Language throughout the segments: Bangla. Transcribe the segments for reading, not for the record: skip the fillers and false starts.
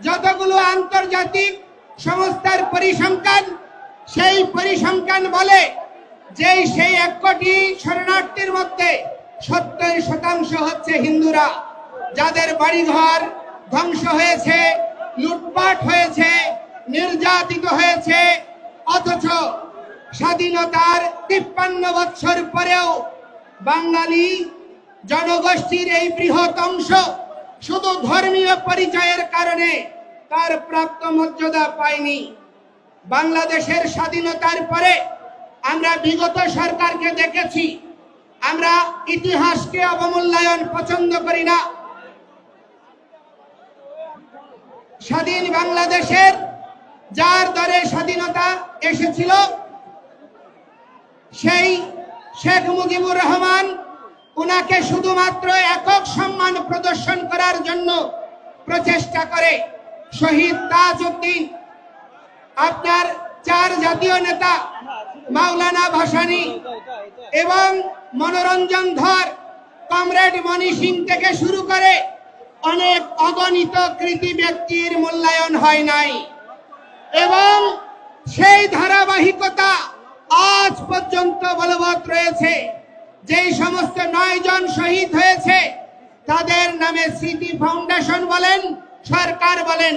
যতগুলো আন্তর্জাতিক সংস্থার পরিসংখ্যান, সেই পরিসংখ্যান বলে যে সেই 1 কোটি শরণার্থীর মধ্যে 70% হচ্ছে হিন্দুরা, যাদের বাড়িঘর ধ্বংস হয়েছে, লুটপাট হয়েছে, নির্যাতিত হয়েছে। অথচ স্বাধীনতার 53 বছর পরেও বাঙালি জনগোষ্ঠীর এই বৃহৎ অংশ শুধু ধর্মীয় পরিচয়ের কারণে তার প্রাপ্ত মর্যাদা পায়নি। বাংলাদেশের স্বাধীনতার পরে আমরা বিগত সরকারকে দেখেছি, আমরা ইতিহাসকে অবমূল্যায়ন পছন্দ করি না। স্বাধীন বাংলাদেশের যার দ্বারে স্বাধীনতা এসেছিল সেই শেখ মুজিবুর রহমান, উনাকে শুধুমাত্র একক সম্মান প্রদর্শন করার জন্য প্রচেষ্টা করে শহীদ তাজউদ্দিন, আপনার 4 জাতীয় নেতা মাওলানা ভাসানী এবং মনোরঞ্জন ধর, কমরেড মনি সিং থেকে শুরু করে অনেক অগণিত কৃতি ব্যক্তির মূল্যায়ন হয় নাই। এবং সেই ধারাবাহিকতা আজ পর্যন্ত বলবৎ রয়েছে। যেই সমস্ত 9 জন শহীদ হয়েছে তাদের নামে স্মৃতি ফাউন্ডেশন বলেন, সরকার বলেন,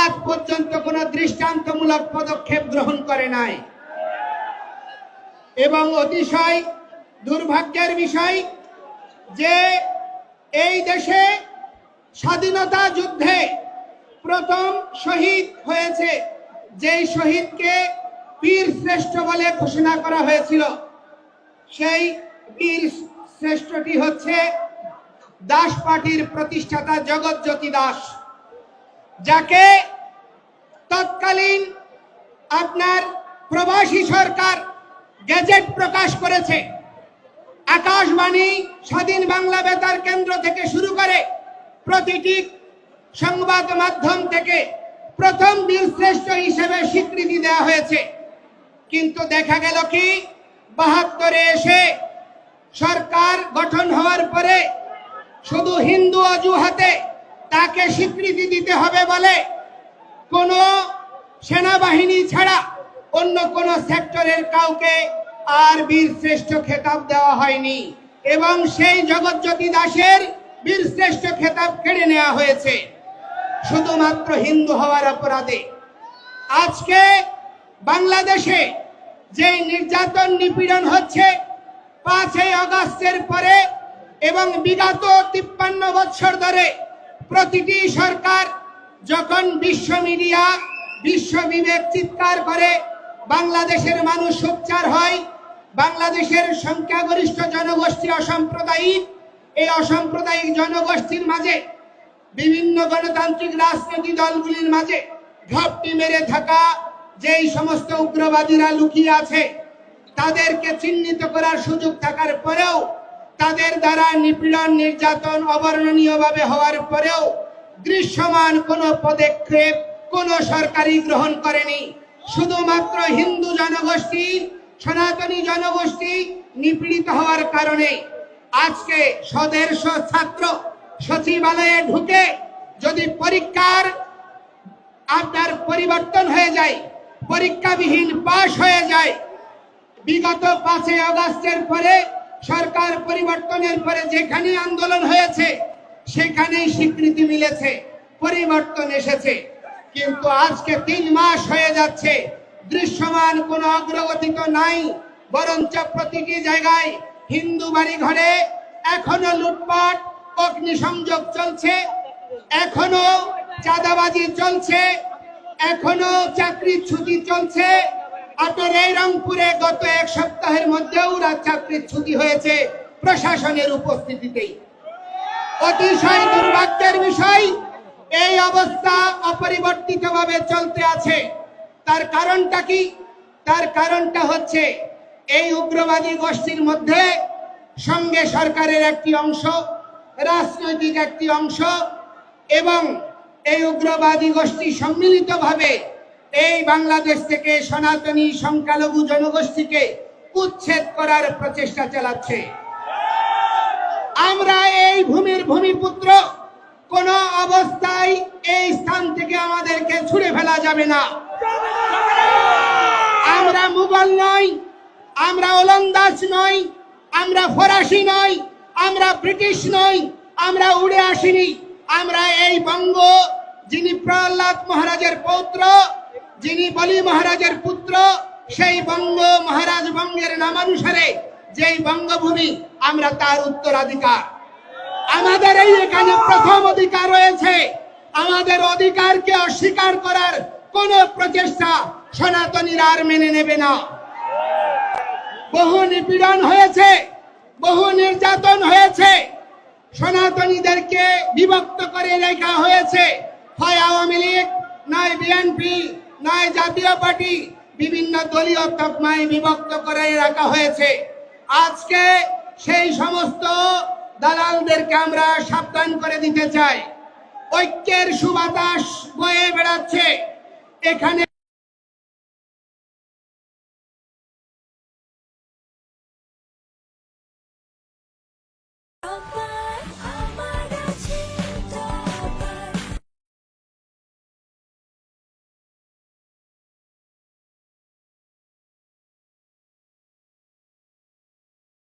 আজ পর্যন্ত কোনো দৃষ্টান্তমূলক পদক্ষেপ গ্রহণ করে নাই। এবং অতিশয় দুর্ভাগ্যের বিষয় যে এই দেশে স্বাধীনতা যুদ্ধে প্রথম শহীদ হয়েছে, যেই শহীদকে বীর শ্রেষ্ঠ বলে ঘোষণা করা হয়েছিল, সেই বীর শ্রেষ্ঠটি হচ্ছে দাস পার্টির প্রতিষ্ঠাতা জগৎজ্যোতি দাস, যাকে তৎকালীন আপনার প্রবাসী সরকার গেজেট প্রকাশ করেছে। আকাশবাণী, স্বাধীন বাংলা বেতার কেন্দ্র থেকে শুরু করে প্রতিটি সংবাদ মাধ্যম থেকে প্রথম বীরশ্রেষ্ঠ হিসেবে স্বীকৃতি দেওয়া হয়েছে। কিন্তু দেখা গেল কি 72-এ এসে সরকার গঠন হওয়ার পরে শুধু হিন্দু অজুহাতে তাকে স্বীকৃতি দিতে হবে বলে কোনো সেনাবাহিনী ছাড়া অন্য কোনো সেক্টরের কাউকে আর বীরশ্রেষ্ঠ খেতাব দেওয়া হয়নি এবং সেই জগৎজ্যোতি দাসের বীরশ্রেষ্ঠ খেতাব কেড়ে নেওয়া হয়েছে শুধুমাত্র হিন্দু হওয়ার অপরাধে। আজকে বাংলাদেশে যে নির্যাতন নিপীড়ন হচ্ছে 5ই আগস্টের পরে এবং বিগত 53 বছর ধরে প্রতিটি সরকার যখন বিশ্ব মিডিয়া, বিশ্ব বিবেক চিৎকার করে বাংলাদেশের মানুষ সোচ্চার হয়, বাংলাদেশের সংখ্যাগরিষ্ঠ জনগোষ্ঠী অসাম্প্রদায়িক, এই অসাম্প্রদায়িক জনগোষ্ঠীর মাঝে বিভিন্ন গণতান্ত্রিক রাজনৈতিক দলগুলির মাঝে ঘাপটি মেরে থাকা যেই সমস্ত উগ্রবাদীরা লুকিয়ে আছে তাদেরকে চিহ্নিত করার সুযোগ থাকার পরেও তাদের দ্বারা নিপীড়ন নির্যাতন অবর্ণনীয়ভাবে হওয়ার পরেও দৃশ্যমান কোনো পদক্ষেপ কোনো সরকারই গ্রহণ করেনি। শুধুমাত্র হিন্দু জনগোষ্ঠী, সনাতনী জনগোষ্ঠী নিপীড়িত হওয়ার কারণে আজকে 150 ছাত্র সচিবালয়ে ঢুকে যদি পরীক্ষার আপনার পরিবর্তন হয়ে যায়, পরীক্ষাবিহীন পাশ হয়ে যায়, বিগত 5ই আগস্টের পরে সরকার পরিবর্তনের পরে যেখানে আন্দোলন হয়েছে সেখানেই স্বীকৃতি মিলেছে, পরিবর্তন এসেছে। কিন্তু আজকে 3 মাস হয়ে যাচ্ছে, দৃশ্যমান কোনো অগ্রগতি তো নাই, বরঞ্চ প্রতিটি জায়গায় হিন্দু বাড়ি ঘরে এখনো লুটপাট, অগ্নিসংযোগ চলছে, এখনো চাঁদাবাজি চলছে, এখনো চাকরির ছুটি চলছে। আপনার এই রংপুরে গত 1 সপ্তাহের মধ্যেও চাকরির ছুটি হয়েছে প্রশাসনের উপস্থিতিতেই। অতিশয় দুর্ভাগ্যের বিষয়, এই অবস্থা অপরিবর্তিতভাবে চলতে আছে। তার কারণটা কি? তার কারণটা হচ্ছে এই উগ্রবাদী গোষ্ঠীর মধ্যে সঙ্গে সরকারের একটি অংশ, রাজনৈতিক একটি অংশ এবং এই উগ্রবাদী গোষ্ঠী সম্মিলিতভাবে এই বাংলাদেশ থেকে সনাতনী সংখ্যালঘু জনগোষ্ঠীকে উচ্ছেদ করার প্রচেষ্টা চালাচ্ছে। আমরা এই ভূমির ভূমিপুত্র, কোন অবস্থায় এই স্থান থেকে আমাদেরকে ছুড়ে ফেলা যাবে না। আমরা মুঘল নই, আমরা ওলন্দাজ নই, আমরা ফরাসি নই, আমরা ব্রিটিশ নই, আমরা উড়ে আসিনি। আমরা এই বঙ্গ, যিনি প্রহ্লাদ মহারাজের পৌত্র, যিনি বলি মহারাজের পুত্র, সেই বঙ্গ মহারাজ বঙ্গের নামানুসারে যেই বঙ্গভূমি, আমরা তার উত্তরাধিকার। আমাদের এই এখানে প্রথম অধিকার রয়েছে। আমাদের অধিকারকে অস্বীকার করার কোন প্রচেষ্টা সনাতনীরা আর মেনে নেবে না। বহু নিপীড়ন হয়েছে, বহু নির্যাতন হয়েছে, সনাতনীদেরকে বিভক্ত করে রাখা হয়েছে। হয় আওয়ামী লীগ, নয় বিএনপি, নয় জাতীয় পার্টি, বিভিন্ন দলীয় তকমায় বিভক্ত করে রাখা হয়েছে। আজকে সেই সমস্ত দালালদেরকে আমরা সাবধান করে দিতে চাই। ঐক্যের সুবাতাস বয়ে বেড়াচ্ছে এখানে।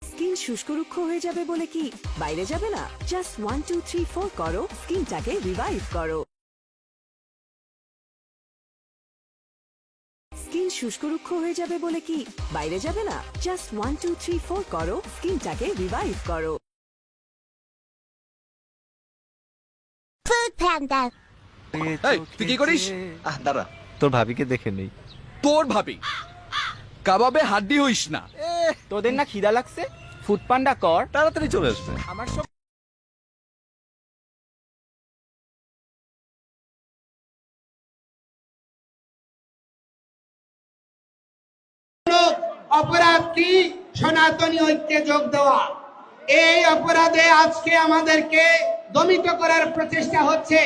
স্কিন শুষ্ক রুক্ষ হয়ে যাবে বলে কি বাইরে যাবে না? জাস্ট 1 2 3 4 করো, স্কিনটাকে রিভাইভ করো। স্কিন শুষ্ক রুক্ষ হয়ে যাবে বলে কি বাইরে যাবে না? জাস্ট 1 2 3 4 করো, স্কিনটাকে রিভাইভ করো। Food panda. এই, তুই কি করিস? দাঁড়া, তোর ভাবিকে দেখে নেই। তোর ভাবি কাবাবে হাড্ডি হইস না। তোদের না খিদা লাগছে? ফুড পান্ডা কর, তাড়াতাড়ি চলে আসবে। আমার সব অপরাধটি সনাতনী ঐক্যে যোগ দেওয়া। এই অপরাধে আজকে আমাদেরকে দমিত করার প্রচেষ্টা হচ্ছে।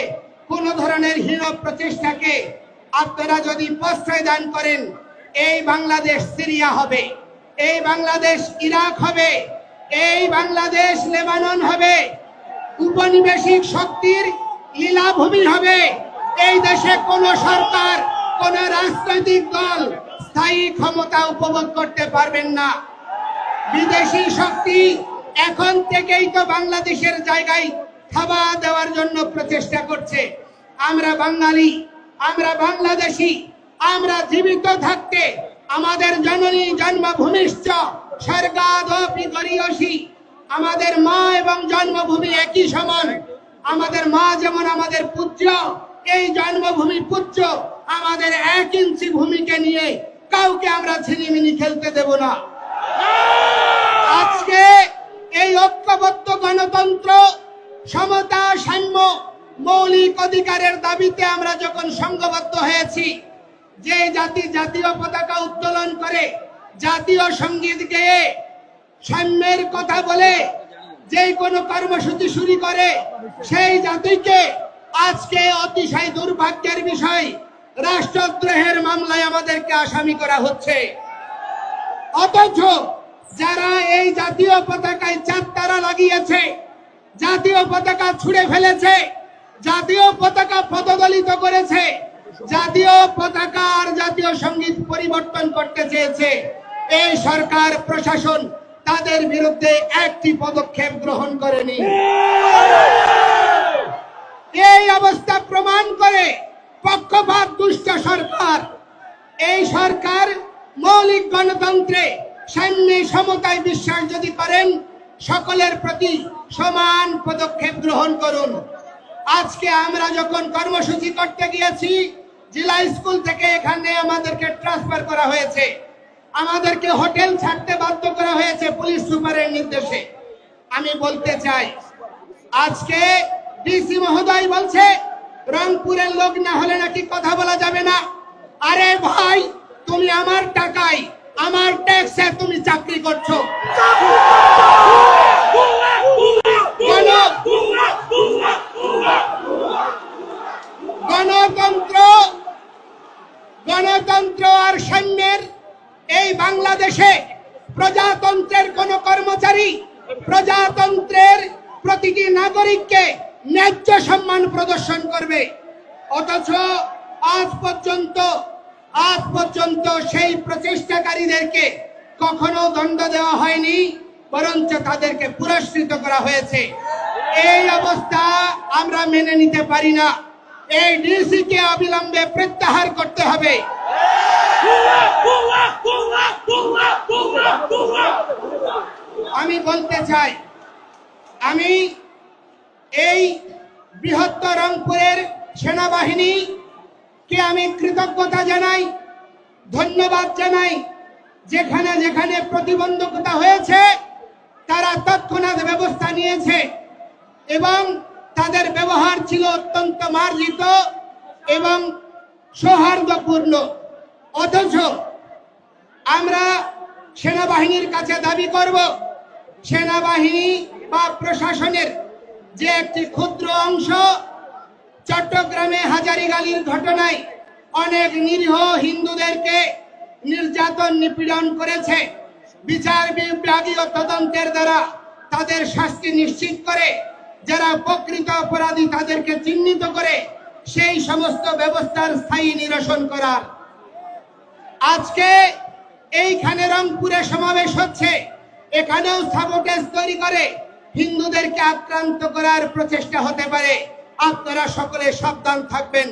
কোন ধরনের হীন প্রচেষ্টাকে আপনারা যদি প্রশ্রয় দান করেন, এই বাংলাদেশ সিরিয়া হবে, এই বাংলাদেশ ইরাক হবে, এই বাংলাদেশ লেবানন হবে, উপনিবেশিক শক্তির লীলাভূমি হবে। এই দেশে কোন সরকার, কোন রাজনৈতিক দল স্থায়ী ক্ষমতা উপভোগ করতে পারবেন না। বিদেশি শক্তি এখন থেকেই তো বাংলাদেশের জায়গায় থাবা দেওয়ার জন্য প্রচেষ্টা করছে। আমরা বাঙালি, আমরা বাংলাদেশি, আমরা জীবিত থাকতে আমাদের জননী জন্মভূমিশ্চ স্বর্গাদপি গরীয়সী, আমাদের মা এবং জন্মভূমি একই সমান। আমাদের মা যেমন আমাদের পূজ্য, এই জন্মভূমি পূজ্য। আমাদের 1 ইঞ্চি ভূমিকে নিয়ে কাউকে আমরা ছিনিমিনি খেলতে দেব না। আজকে এই ঐক্যবদ্ধ গণতন্ত্র, সমতা, সাম্য, মৌলিক অধিকারের দাবিতে আমরা যখন সংঘবদ্ধ হয়েছি, যে জাতি জাতীয় পতাকা উত্তোলন করে, জাতীয় সঙ্গীত গেয়ে, সাম্যের কথা বলে যে কোনো কর্মসূচি শুরু করে, সেই জাতিকে আজকে অতিশয় দুর্ভাগ্যের বিষয় রাষ্ট্রদ্রোহের মামলায় আমাদেরকে আসামি করা হচ্ছে। অথচ যারা এই জাতীয় পতাকায় 4 তারা লাগিয়েছে, জাতীয় পতাকা ছুঁড়ে ফেলেছে, জাতীয় পতাকা পদদলিত করেছে, জাতীয় পতাকা আর জাতীয় সঙ্গীত পরিবর্তন করতে চেয়েছে, এই সরকার প্রশাসন তাদের বিরুদ্ধে একটি পদক্ষেপ গ্রহণ করেনি। এই অবস্থা প্রমাণ করে পক্ষপাত দুষ্ট সরকার। এই সরকার মৌলিক গণতন্ত্রে, সাম্যে, সমতায় বিশ্বাস যদি করেন, সকলের প্রতি সমান পদক্ষেপ গ্রহণ করুন। আজকে আমরা যখন কর্মসূচি করতে গিয়েছি, জেলা স্কুল থেকে এখানে আমাদেরকে ট্রান্সফার করা হয়েছে, আমাদেরকে হোটেল ছাড়তে বাধ্য করা হয়েছে পুলিশ সুপারের নির্দেশে। আমি বলতে চাই, আজকে ডিসি মহোদয় বলছে রংপুরের লোক না হলে নাকি কথা বলা যাবে না। আরে ভাই, তুমি আমার টাকায়, আমার ট্যাক্সে তুমি চাকরি করছো। গণতন্ত্র আর সাম্যের এই বাংলাদেশে প্রজাতন্ত্রের কোন কর্মচারী, প্রজাতন্ত্রের প্রতিটি নাগরিককে ন্যায্য সম্মান প্রদর্শন করবে। অথচ আজ পর্যন্ত সেই প্রচেষ্টাকারীদেরকে কখনো দণ্ড দেওয়া হয়নি, বরঞ্চ তাদেরকে পুরস্কৃত করা হয়েছে। এই অবস্থা আমরা মেনে নিতে পারি না। এই ডিসি কে অবিলম্বে প্রত্যাহার করতে হবে। আমি বলতে চাই, আমি এই বৃহত্তর রংপুরের সেনাবাহিনীকে আমি কৃতজ্ঞতা জানাই, ধন্যবাদ জানাই। যেখানে যেখানে প্রতিবন্ধকতা হয়েছে তারা তৎক্ষণাৎ ব্যবস্থা নিয়েছে এবং তাদের ব্যবহার ছিল অত্যন্ত মার্জিত এবং সৌহার্দ্যপূর্ণ। অথচ আমরা সেনাবাহিনীর কাছে দাবি করব, সেনাবাহিনী বা প্রশাসনের যে একটি ক্ষুদ্র অংশ চট্টগ্রামে হাজারীগালির ঘটনায় অনেক নিরীহ হিন্দুদেরকে নির্যাতন নিপীড়ন করেছে, বিচার বিভাগীয় তদন্তের দ্বারা তাদের শাস্তি নিশ্চিত করে, যারা প্রকৃত অপরাধী তাদেরকে চিহ্নিত করে সেই সমস্ত ব্যবস্থার স্থায়ী নিরসন করার। আজকে এইখানে রংপুরে সমাবেশ হচ্ছে, এখানেও সাবোটেজ তৈরি করে হিন্দুদেরকে আক্রান্ত করার প্রচেষ্টা হতে পারে। আপনারা সকলে সাবধান থাকবেন।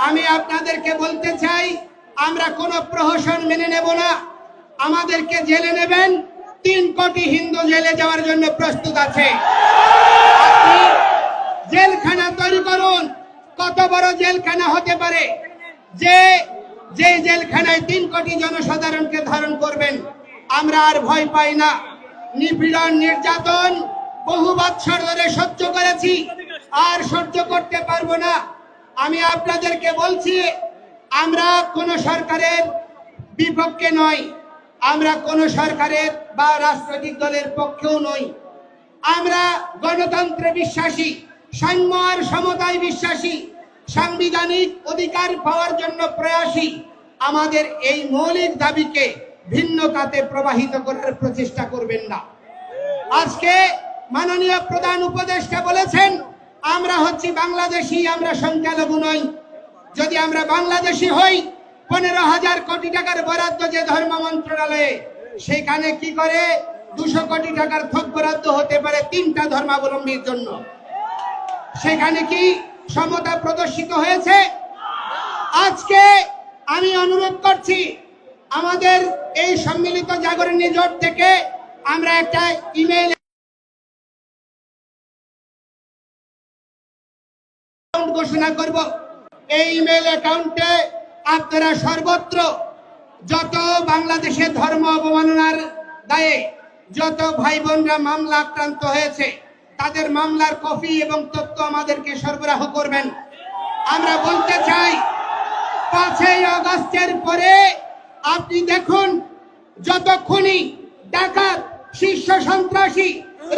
আমি আপনাদেরকে বলতে চাই, আমরা কোনো প্রহসন মেনে নেব না। আমাদেরকে জেলে নেবেন, 3 কোটি হিন্দু জেলে যাওয়ার জন্য প্রস্তুত আছে। আপনি জেলখানা তৈরি করুন। কত বড় জেলখানা হতে পারে যে জেলখানায় 3 কোটি জনসাধারণকে ধারণ করবেন? আমরা আর ভয় পাই না। নিপীড়ন নির্যাতন বহু বৎসর ধরে সহ্য করেছি, আর সহ্য করতে পারবো না। আমি আপনাদেরকে বলছি, আমরা কোন সরকারের বিপক্ষে নই, আমরা কোন সরকারের বা রাজনৈতিক দলের পক্ষেও নই। আমরা গণতন্ত্রে বিশ্বাসী, সাম্য আর সমতায় বিশ্বাসী, সাংবিধানিক অধিকার পাওয়ার জন্য প্রয়াসী। আমাদের এই মৌলিক দাবিকে ভিন্ন খাতে প্রবাহিত করার প্রচেষ্টা করবেন না। আজকে মাননীয় প্রধান উপদেষ্টা বলেছেন, আমরা হচ্ছি বাংলাদেশি, আমরা সংখ্যালঘু নই। যদি আমরা বাংলাদেশি হই, 15,000 কোটি টাকার বরাদ্দ যে ধর্ম মন্ত্রণালয়ে, সেখানে কি করে 200 কোটি টাকার থোক বরাদ্দ হতে পারে 3টা ধর্মাবলম্বীর জন্য? সেখানে কি সমতা প্রদর্শিত হয়েছে? আজকে আমি অনুরোধ করছি, আমাদের এই সম্মিলিত জাগরণী জোট থেকে আমরা একটা ইমেইল ঘোষণা করব। এই ইমেইল অ্যাকাউন্টে আপনারা সর্বত্র যত বাংলাদেশে ধর্ম অবমাননার দায়ে যত ভাই বোনরা মামলা আক্রান্ত হয়েছে তাদের মামলার কপি এবং তথ্য আমাদেরকে সরবরাহ করবেন। আমরা বলতে চাই, 5ই আগস্টের পরে আপনি দেখুন, যত খুনি, ডাকাত, শীর্ষ সন্ত্রাসী,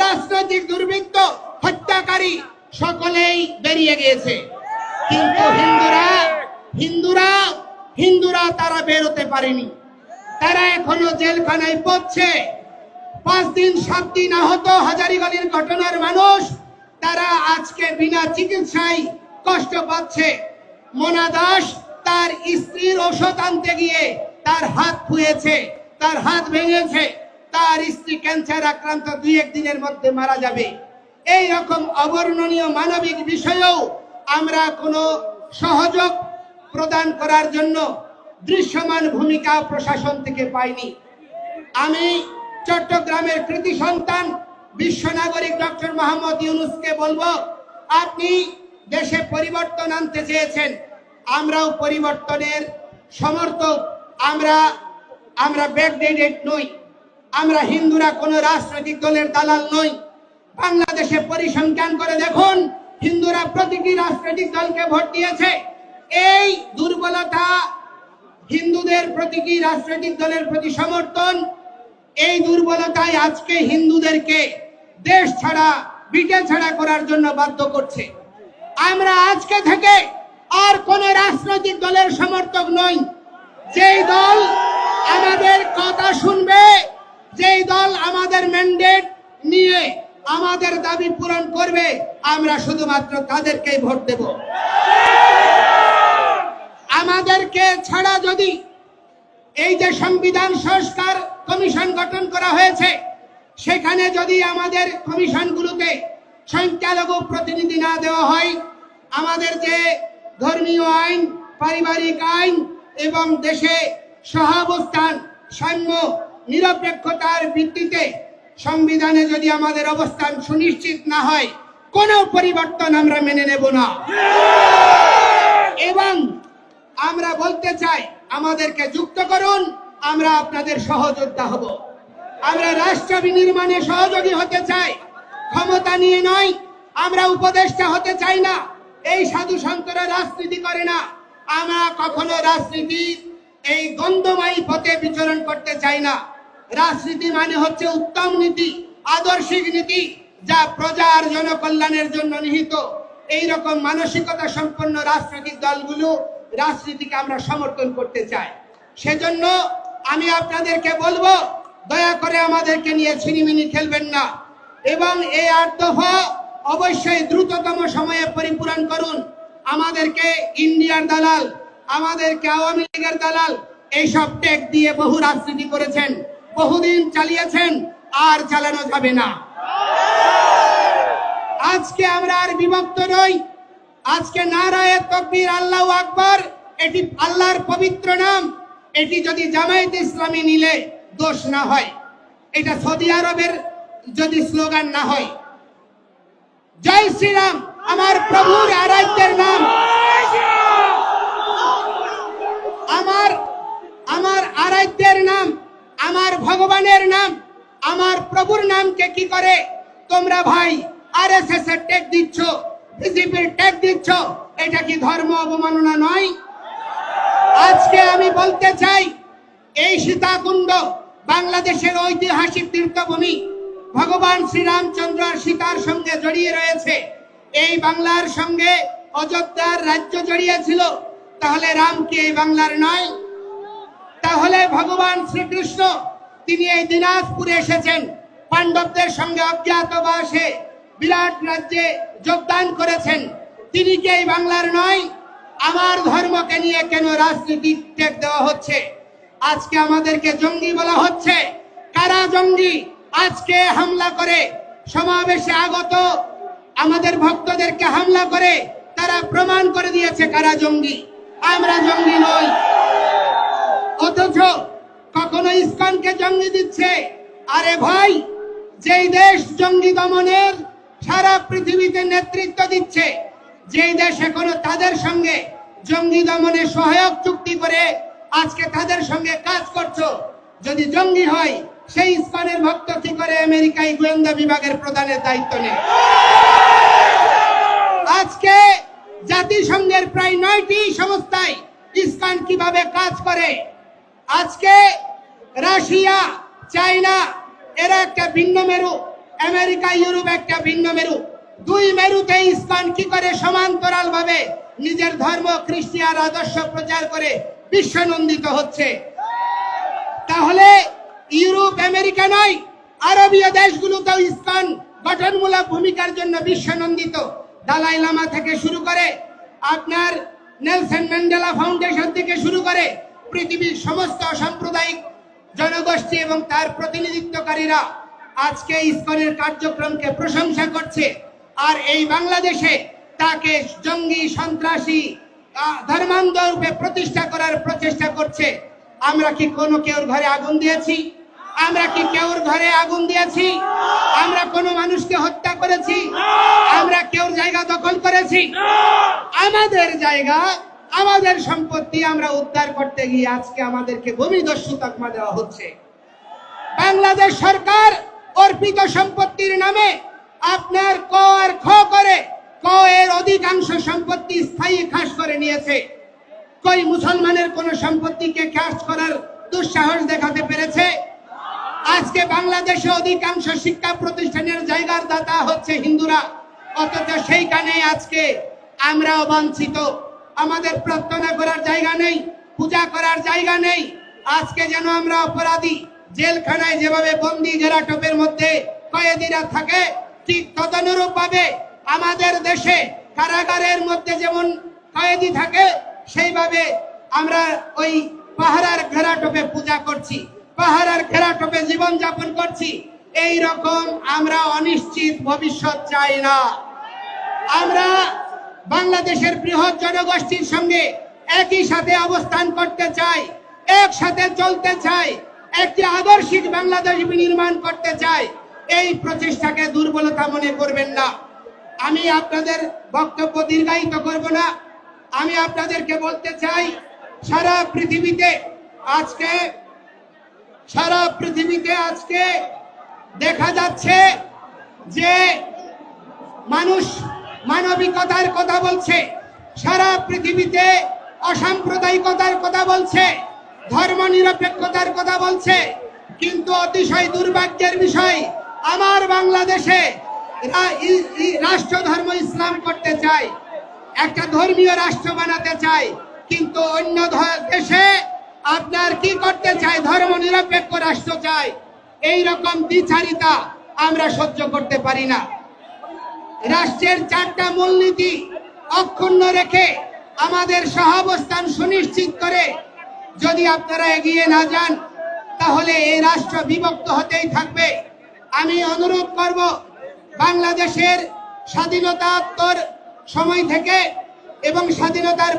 রাজনৈতিক দুর্বৃত্ত, হত্যাকারী সকলেই বেরিয়ে গিয়েছে, কিন্তু হিন্দুরা তারা বেরোতে পারেনি। তারা এখনো জেলখানায় পড়ছে। 5 দিন 7 দিন আহত হাজারীগালির ঘটনার মানুষ, তারা আজকে বিনা চিকিৎসায় কষ্ট পাচ্ছে। মোনা দাস তার স্ত্রীর ঔষধ আনতে গিয়ে তার হাত ফুয়েছে, তার হাত ভেঙেছে, তার স্ত্রী ক্যান্সার আক্রান্ত 2-1 দিনের মধ্যে মারা যাবে। এই রকম অবর্ণনীয় মানবিক বিষয়েও আমরা কোনো সহযোগ প্রদান করার জন্য দৃশ্যমান ভূমিকা প্রশাসন থেকে পাইনি। আমি চট্টগ্রামের কৃতি সন্তান বিশ্ব নাগরিক ডক্টর মোহাম্মদ ইউনূসকে বলবো, আপনি দেশে পরিবর্তন আনতে চেয়েছেন, আমরাও পরিবর্তনের সমর্থক। আমরা ব্যাকডেটেড নই, আমরা হিন্দুরা কোনো রাজনৈতিক দলের দালাল নই। বাংলাদেশে পরিসংখ্যান করে দেখুন, হিন্দুরা প্রতিটি রাজনৈতিক দলকে ভোট দিয়েছে। এই দুর্বলতা, হিন্দুদের প্রতিটি রাজনৈতিক দলের প্রতি সমর্থন, এই দুর্বলতাই আজকে হিন্দুদেরকে দেশ ছাড়া, বিটে ছাড়া করার জন্য বাধ্য করছে। আমরা আজকে থেকে আর কোন রাজনৈতিক দলের সমর্থক নই। যেই দল আমাদের কথা শুনবে, যেই দল আমাদের ম্যান্ডেট নিয়ে আমাদের দাবি পূরণ করবে, আমরা শুধুমাত্র তাদেরকেই ভোট দেব। আমাদেরকে ছাড়া যদি এই যে সংবিধান সংস্কার কমিশন গঠন করা হয়েছে, সেখানে যদি আমাদের কমিশনগুলোতে সংখ্যালঘু প্রতিনিধি না দেওয়া হয়, আমাদের যে ধর্মীয় আইন, পারিবারিক আইন এবং দেশে সহাবস্থান, সাম্য, নিরপেক্ষতার ভিত্তিতে সংবিধানে যদি আমাদের অবস্থান সুনিশ্চিত না হয়, কোনো পরিবর্তন আমরা মেনে নেব না। এবং আমরা বলতে চাই, আমাদেরকে যুক্ত করুন, আমরা আপনাদের সহযোদ্ধা হব। আমরা রাষ্ট্র বিনির্মাণে সহযোগী হতে চাই, ক্ষমতা নিয়ে নয়। আমরা উপদেষ্টা হতে চাই না। এই সাধু সন্তরা রাজনীতি করে না। আমরা কখনো রাজনীতির এই গন্ধময়ী পথে বিচরণ করতে চাই না। রাজনীতি মানে হচ্ছে উত্তম নীতি, আদর্শিক নীতি, যা প্রজার জনকল্যাণের জন্য নিহিত। এই রকম মানসিকতা সম্পন্ন রাজনৈতিক দলগুলো রাজনীতিকে আমরা সমর্থন করতে চাই। সেজন্য আমি আপনাদেরকে বলবো, দয়া করে আমাদেরকে নিয়ে ছিনিমিনি খেলবেন না এবং এই 8 দফা অবশ্যই দ্রুততম সময়ে পরিপূরণ করুন। আমাদেরকে ইন্ডিয়ার দালাল, আমাদেরকে আওয়ামী লীগের দালাল এইসব ট্যাগ দিয়ে বহু রাজনীতি করেছেন, বহুদিন চালিয়েছেন, আর চালানো যাবে না। আজকে আমরা আর বিভক্ত নই। আজকে নারায়ে তাকবীর, আল্লাহু আকবার, এটি আল্লাহর পবিত্র নাম। এটি যদি জামায়াতে ইসলামী নিলে দোষ না হয়, এটা সৌদি আরবের যদি স্লোগান না হয়। জয় শ্রীরাম আমার প্রভুর আরাধ্যের নাম, আমার আরাধ্যের নাম, আমার ভগবানের নাম, আমার প্রভুর নামকে কি করে তোমরা ভাই আরএসএস এর ট্যাগ দিচ্ছ, বিজেপির ট্যাগ দিচ্ছ? এটা কি ধর্ম অবমাননা নয়? আজকে আমি বলতে চাই, এই সীতাকুণ্ড বাংলাদেশের ঐতিহাসিক তীর্থভূমি, ভগবান শ্রীরামচন্দ্র আর সীতার সঙ্গে জড়িয়ে রয়েছে। এই বাংলার সঙ্গে অযোধ্যার রাজ্য জড়িয়ে ছিল। তাহলে রাম কি এই বাংলার নয়? তাহলে ভগবান শ্রীকৃষ্ণ তিনি এই দিনাজপুরে এসেছেন, পাণ্ডবদের সঙ্গে অজ্ঞাতবাসে বিরাট রাজ্যে যোগদান করেছেন। তিনি কি এই বাংলার নয়? আমার ধর্মকে নিয়ে কেন রাজনীতিক ট্যাগ দেওয়া হচ্ছে? আজকে আমাদেরকে জঙ্গি বলা হচ্ছে। কারা জঙ্গি? আজকে হামলা করে সমাবেশে আগত আমাদের ভক্তদেরকে হামলা করে তারা প্রমাণ করে দিয়েছে কারা জঙ্গি। আমরা জঙ্গি নই। অথচ কখনো ইসকনকে জঙ্গি দিচ্ছে। আরে ভাই, যেই দেশ জঙ্গি দমনের সারা পৃথিবীতে নেতৃত্ব দিচ্ছে, যেই দেশ এখনো তাদের সঙ্গে জঙ্গি দমনে সহায়ক চুক্তি করে আজকে তাদের সঙ্গে কাজ করছো, যদি জঙ্গি হয়, সেই ইসকনের ভক্ত কি করে আমেরিকায় গোয়েন্দা বিভাগের প্রধানের দায়িত্ব নেয়? আজকে জাতিসংঘের প্রায় 9টি সংস্থায় ইসকন কিভাবে কাজ করে? আজকে রাশিয়া, চায়না এরা একটা ভিন্ন মেরু, আমেরিকা, ইউরোপ একটা ভিন্ন মেরু। দুই মেরুতে ইসকন কি করে সমান্তরাল ভাবে নিজের ধর্ম, খ্রিস্টান আদর্শ প্রচার করে বিশ্বনন্দিত হচ্ছে? তাহলে ইউরোপ, আমেরিকা নয়, আরবীয় দেশগুলোতেও ইসকন গঠনমূলক ভূমিকার জন্য বিশ্বনন্দিত। দালাই লামা থেকে শুরু করে আপনার নেলসন ম্যান্ডেলা ফাউন্ডেশন থেকে শুরু করে পৃথিবীর সমস্ত সাম্প্রদায়িক জনগোষ্ঠী এবং তার প্রতিনিধিত্বকারীরা আজকে ইসকনের কার্যক্রমকে প্রশংসা করছে। আর এই বাংলাদেশে তাকে জঙ্গি, সন্ত্রাসী, ধর্মান্ধ রূপে প্রতিষ্ঠা করার প্রচেষ্টা করছে। আমরা কি কোনো কেউর ঘরে আগুন দিয়েছি? আমরা কি কেউর ঘরে আগুন দিয়েছি? আমরা কোনো মানুষকে হত্যা করেছি? আমরা কেউর জায়গা দখল করেছি? আমাদের জায়গা, আমাদের সম্পত্তি আমরা উদ্ধার করতে গিয়ে আজকে আমাদেরকে ভূমিদস্যু তকমা দেওয়া হচ্ছে। বাংলাদেশ সরকার অর্পিত সম্পত্তির নামে আপনার ক আর খ করে ক এর অধিকাংশ সম্পত্তি স্থায়ী খাস করে নিয়েছে। কই মুসলমানের কোন সম্পত্তিকে খাস করার দুঃসাহস দেখাতে পেরেছে? আজকে বাংলাদেশে অধিকাংশ শিক্ষা প্রতিষ্ঠানের জায়গার দাতা হচ্ছে হিন্দুরা, অথচ সেইখানে আজকে আমরাও বঞ্চিত। আমাদের প্রার্থনা করার জায়গা নেই, পূজা করার জায়গা নেই। আজকে যেন আমরা অপরাধী। জেলখানায় যেভাবে বন্দি ঘেরাটোপের মধ্যে কয়েদিরা থাকে, ঠিক তদনুরূপ ভাবে আমাদের দেশে কারাগারের মধ্যে যেমন কয়েদি থাকে, সেইভাবে আমরা ওই পাহাড়ার ঘেরাটোপে পূজা করছি, পাহাড়ার ঘেরাটোপে জীবন যাপন করছি। এই রকম আমরা অনিশ্চিত ভবিষ্যৎ চাই না। আমরা বাংলাদেশের বৃহৎ জনগোষ্ঠীর সঙ্গে একই সাথে অবস্থান করতে চাই, একসাথে চলতে চাই, একটি আদর্শিক বাংলাদেশ বিনির্মাণ করতে চাই। এই প্রচেষ্টাকে দুর্বলতা মনে করবেন না। আমি আপনাদের বক্তব্য দীর্ঘায়িত করব না। আমি আপনাদেরকে বলতে চাই, সারা পৃথিবীতে আজকে দেখা যাচ্ছে যে মানুষ মানবিকতার কথা বলছে, সারা পৃথিবীতে অসাম্প্রদায়িকতার কথা বলছে, ধর্মনিরপেক্ষতার কথা বলছে, কিন্তু অতিশয় দুর্ভাগ্যের বিষয়, আমার বাংলাদেশে রাষ্ট্র ধর্ম ইসলাম করতে চায়, একটা ধর্মীয় রাষ্ট্র বানাতে চায়, কিন্তু অন্য দেশে আপনার কি করতে চায়, ধর্ম নিরপেক্ষ রাষ্ট্র চায়। এই রকম দ্বিচারিতা আমরা সহ্য করতে পারি না। রাষ্ট্রের 4টা মূলনীতি অক্ষুণ্ণ রেখে আমাদের সহাবস্থান সুনিশ্চিত করে যদি আপনারা এগিয়ে না যান, তাহলে এই রাষ্ট্র বিভক্ত হতেই থাকবে। আমি অনুরোধ করব, বাংলাদেশের স্বাধীনতাত্তর সময় থেকে এবং স্বাধীনতার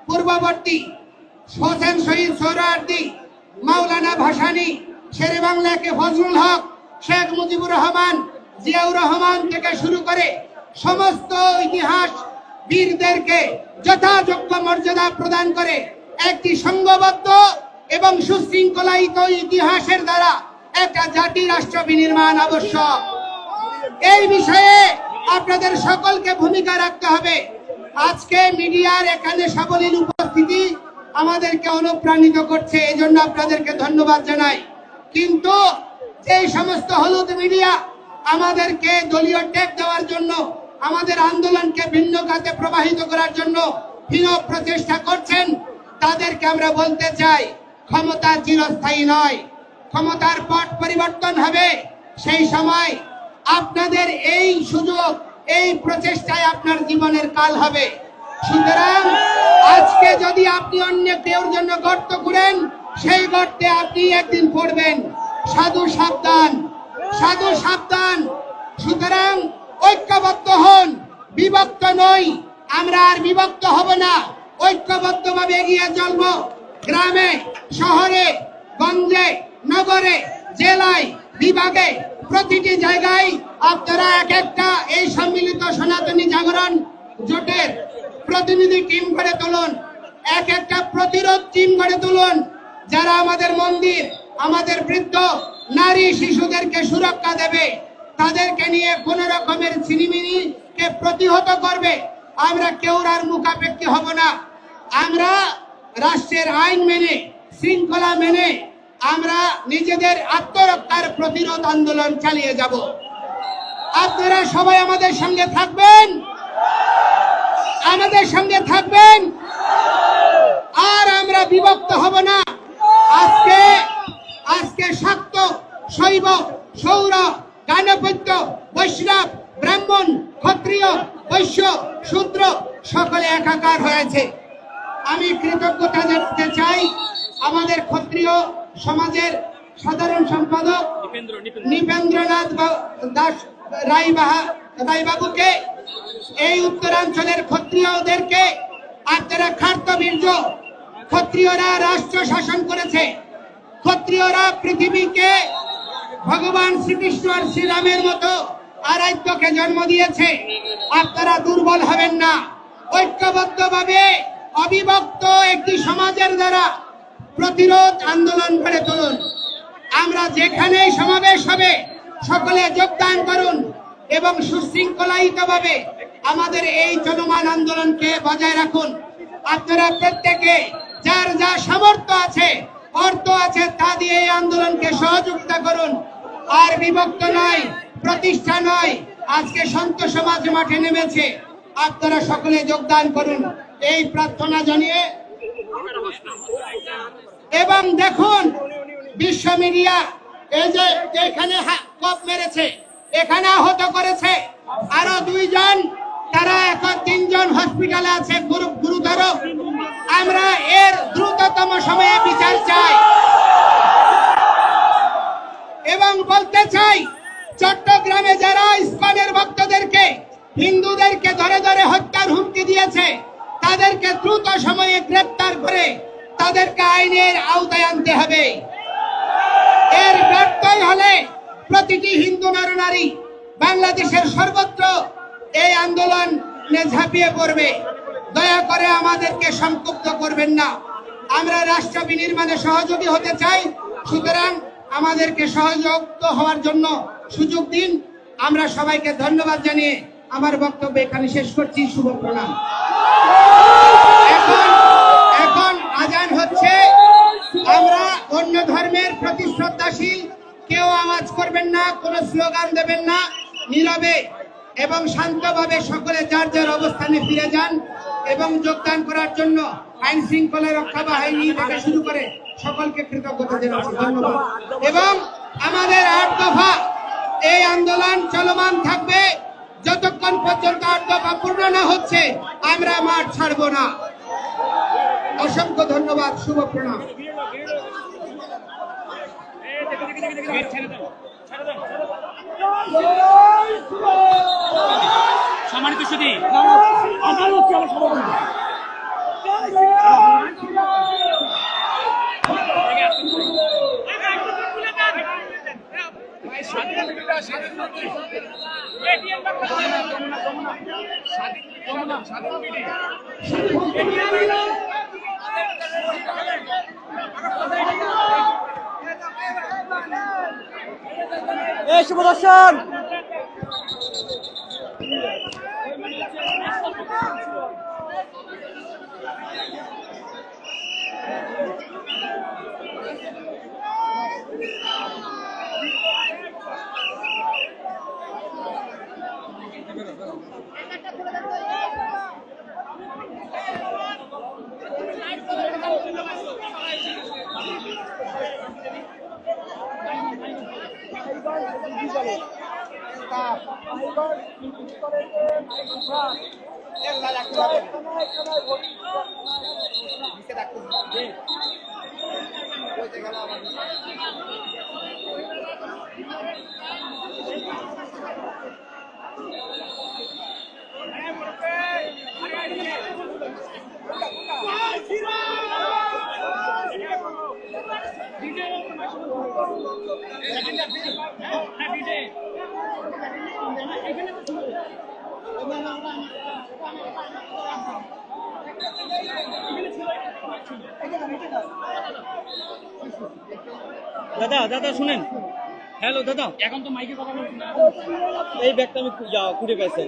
পূর্ববর্তী হোসেন শহীদ সোহরাওয়ার্দী, মাওলানা ভাসানী, শেরে বাংলা কে ফজলুল হক, শেখ মুজিবুর রহমান, জিয়াউর রহমান থেকে শুরু করে সমস্ত ইতিহাস বীরদেরকে যথাযোগ্য মর্যাদা প্রদান করে একটি সংঘবদ্ধ এবং সুশৃঙ্খলায়িত ইতিহাসের দ্বারা একটা জাতি রাষ্ট্র বিনির্মাণ আবশ্যক। এই বিষয়ে আপনাদের সকলকে ভূমিকা রাখতে হবে। আজকে মিডিয়ার এখানে সাবলীল উপস্থিতি আমাদেরকে অনুপ্রাণিত করছে, এই জন্য আপনাদেরকে ধন্যবাদ জানাই। কিন্তু এই সমস্ত হলুদ মিডিয়া আমাদেরকে দলীয় ট্যাগ দেওয়ার জন্য, আমাদের আন্দোলনকে ভিন্ন খাতে প্রবাহিত করার জন্য হীন প্রচেষ্টা করছেন, তাদেরকে আমরা বলতে চাই, ক্ষমতা চিরস্থায়ী নয়, ক্ষমতার পট পরিবর্তন হবে। সেই সময় আপনাদের এই সুযোগ, এই প্রচেষ্টায় আপনার জীবনের কাল হবে। সুতরাং আজকে যদি আপনি অন্য কেউর জন্য গর্ত করেন, সেই গর্তে আপনি একদিন পড়বেন। সাধু সাবধান, সাধু সাবধান। সুতরাং ঐক্যবদ্ধ হন, বিভক্ত নই। আমরা আর বিভক্ত হব না, ঐক্যবদ্ধভাবে এগিয়ে চলব। গ্রামে, শহরে, গঞ্জে, নগরে, জেলায়, বিভাগে, প্রতিটি জায়গায় আপনারা এক একটা এই সম্মিলিত সনাতনী জাগরণ জোটের প্রতিনিধি টিম গড়ে তুলুন, এক একটা প্রতিরোধ টিম গড়ে তুলুন, যারা আমাদের মন্দির, আমাদের বৃদ্ধ, নারী, শিশুদেরকে সুরক্ষা দেবে, তাদেরকে নিয়ে কোন রকমের ছিনিমিনিকে প্রতিহত করবে। আমরা কেউ আর মুখাপেক্ষী হব না। আমরা রাষ্ট্রের আইন মেনে, শৃঙ্খলা মেনে আমরা নিজেদের আত্মরক্ষার প্রতিরোধ আন্দোলন চালিয়ে যাব। আপনারা সবাই আমাদের সঙ্গে থাকবেন, আমাদের সঙ্গে থাকবেন, আর আমরা বিভক্ত হব না। আজকে শাক্ত, শৈব, সৌর, গাণপত্য, বৈষ্ণব, ব্রাহ্মণ, ক্ষত্রিয়, বৈশ্য, শূদ্র সকলে একাকার হয়েছে। আমি কৃতজ্ঞতা জানাতে চাই আমাদের ক্ষত্রিয় সমাজের সাধারণ সম্পাদক নৃপেন্দ্রনাথ দাস রায়বাবুকে, এই উত্তরাঞ্চলের ক্ষত্রিয়দেরকে। আপনারা খার্তবীর্য, ক্ষত্রিয়রা রাষ্ট্র শাসন করেছে, ক্ষত্রিয়রা পৃথিবীকে ভগবান শ্রীকৃষ্ণ আর শ্রীরামের মতো আরাধ্যকে জন্ম দিয়েছে। আপনারা দুর্বল হবেন না, ঐক্যবদ্ধভাবে অবিভক্ত একটি সমাজের দ্বারা প্রতিরোধ আন্দোলন করে তুলুন। আমরা যেখানে সমাবেশ হবে সকলে যোগদান করুন এবং সুশৃঙ্খলায়িতভাবে আমাদের এই চলমান আন্দোলনকে বজায় রাখুন। আপনারা প্রত্যেকে যার যা সামর্থ্য আছে, অর্থ আছে, তা দিয়ে এই আন্দোলনকে সহযোগিতা করুন। আর বিভক্ত নয়, প্রতিষ্ঠা নয়, আজকে সন্ত সমাজ মাঠে নেমেছে, আপনারা সকলে যোগদান করুন এই প্রার্থনা জানিয়ে। এবং দেখুন বিশ্ব মিডিয়া এই যে এখানে কপ মেরেছে, এখানে আহত করেছে, আরো 2 জন, তারা এখন 3 জন হসপিটালে আছে গুরুতর। আমরা এর দ্রুততম সময়ে বিচার চাই এবং বলতে চাই, চট্টগ্রামে যারা ইসকনের ভক্তদেরকে, হিন্দুদেরকে ধরে ধরে হত্যার হুমকি দিয়েছে, তাদেরকে দ্রুত সময়ে গ্রেফতার করে তাদেরকে আইনের আওতায় আনতে হবে। এর ব্যর্থই হলে প্রতিটি হিন্দু নরনারী বাংলাদেশের সর্বত্র এই আন্দোলনে ঝাঁপিয়ে পড়বে। দয়া করে আমাদেরকে সংক্ষুব্ধ করবেন না। আমরা রাষ্ট্র বিনির্মাণে সহযোগী হতে চাই, সুতরাং আমাদেরকে সহযোগিত হওয়ার জন্য সুযোগ দিন। আমরা সবাইকে ধন্যবাদ জানিয়ে আমার বক্তব্য এখানে শেষ করছি। শুভ প্রণাম। এখন আজান হচ্ছে। আমরা অন্য ধর্মের প্রতি শ্রদ্ধাশীল, কেউ আওয়াজ করবেন না, কোনো স্লোগান দেবেন না, নীরবে এবং শান্তভাবে সকলে যার যার অবস্থানে ফিরে যান এবং যোগদান করার জন্য আইন শৃঙ্খলা রক্ষা বাহিনী থেকে শুরু করে সকলকে কৃতজ্ঞতা জানাচ্ছি। ধন্যবাদ। এবং আমাদের 8 দফা এই আন্দোলন চলমান থাকবে যতক্ষণ পর্যন্ত 8 দফা পূর্ণ না হচ্ছে। আমরা মাঠ ছাড়ব না। অসংখ্য ধন্যবাদ। শুভ প্রণাম। সম্মানিত সুধী, শুভ দর্শন। দাদা দাদা শুনেন, হ্যালো দাদা, এখন তো মাইকে কথা বলছি না, এই ব্যাগটা আমি খুঁজে পেয়েছি।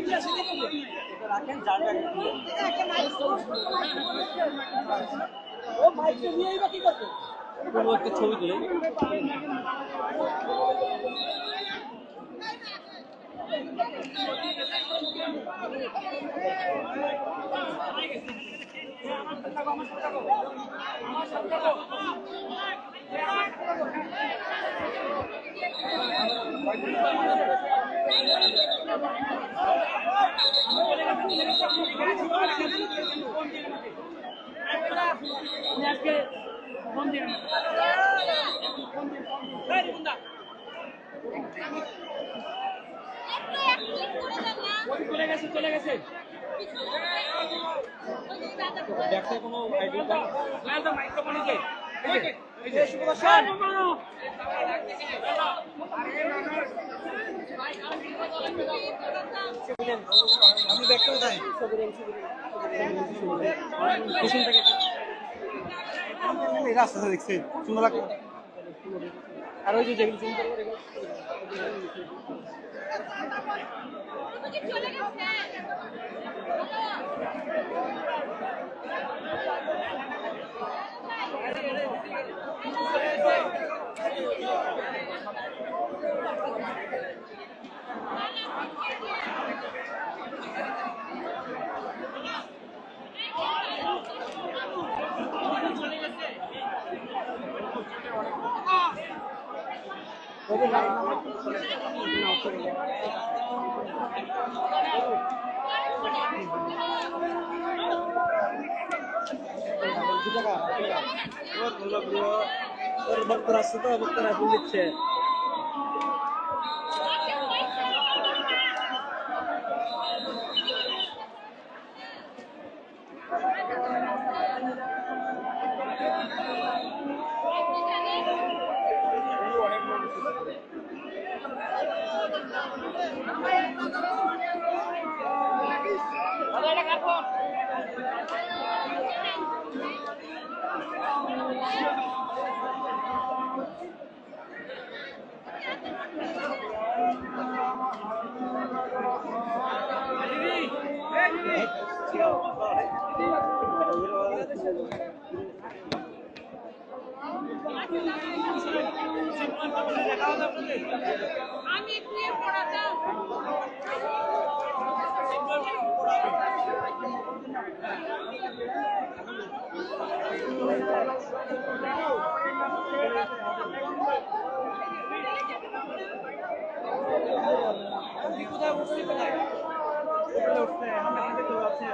একটা ছবি তুলে চলে গেছে। দেখতে কোনো আইডিয়া না, তো মাইক্রোফোনে যাই। রাস্তা দেখছে সুন্দর লাগে। আর ওই যে যেগুলো চিন্তা করে চলে গেছে। ওর ভক্তরা আসছে তো, ভক্তরা ফুল দিচ্ছে। আমি নিয়ে পড়া যাও কোথায় উঠছে, কোথায় উঠছে? আমরা কিন্তু কেউ আছে।